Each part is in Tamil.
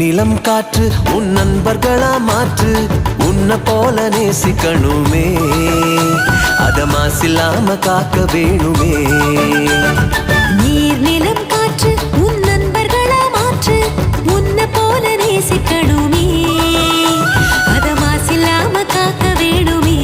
நீலம் காற்று உன் நண்பர்களா மாற்று உன்னை போல நேசிக்கணுமே அத மாசில்லாம காக்க வேணுமே நீர் நிலம் காற்று உன் நண்பர்களா மாற்று உன்னை போல நேசிக்கணுமே அத மாசில்லாம காக்க வேணுமே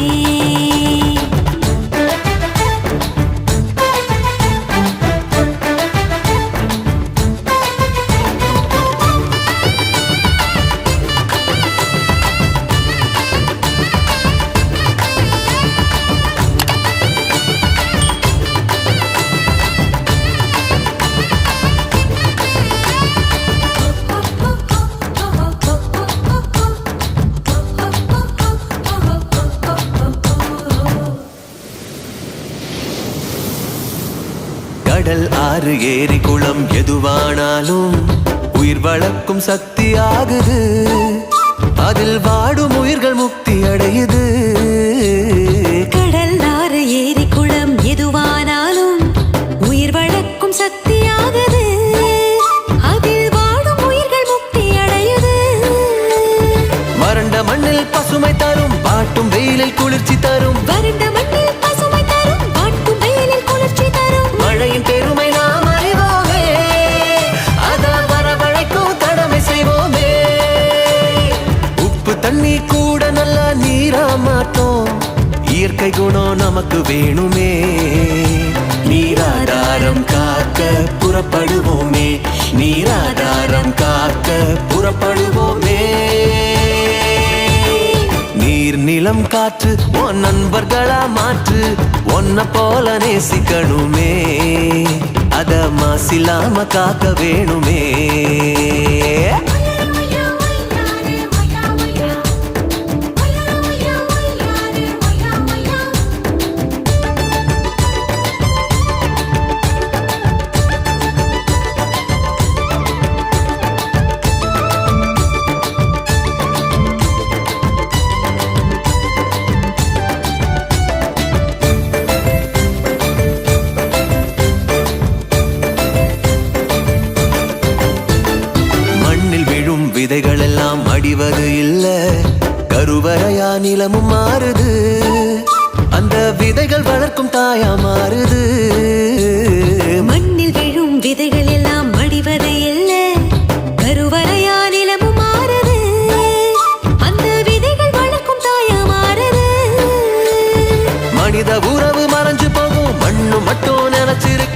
கடல் ஆறு ஏரி குளம் எதுவானாலும் உயிர் வளர்க்கும் சக்தி ஆகுது அதில் வாடும் உயிர்கள் முக்தி அடையுது கடல் ஆறு ஏரி குளம் எதுவானாலும் உயிர் வளர்க்கும் சக்தி ஆகுது அதில் வாடும் உயிர்கள் முக்தி அடையுது வறண்ட மண்ணில் பசுமை தரும் பாட்டும் வெயிலில் குளிர்ச்சி தரும் வறண்ட மண்ணில் பசுமை தரும் பாட்டும் வெயிலில் குளிர்ச்சி தரும் மழையின் பெருமை நாம் அறிவோமே அத வரவழைக்கும் கடமை செய்வோமே உப்பு தண்ணி கூட நல்ல நீரா மாட்டோம் இயற்கை குணம் நமக்கு வேணுமே நீராதாரம் காக்க புறப்படுவோமே நீராதாரம் காக்க புறப்படுவோமே நீர் நிலம் காற்று உன் நண்பர்களா மாற்று உன்னை போல நேசிக்கணுமே அத மாசில்லாம காக்க வேணுமே விதைகள் எல்லாம் அடிவது இல்ல கருவறையா நிலமும் மாறுது அந்த விதைகள் வளர்க்கும் தாயா மாறுது மண்ணில் விழும் விதைகள் எல்லாம் அடிவது இல்ல கருவறையா நிலமும் மாறுது அந்த விதைகள் வளர்க்கும் தாயா மாறுது மனித உறவு மறைஞ்சு போகும் மண்ணு மட்டும் நினைச்சிருக்கு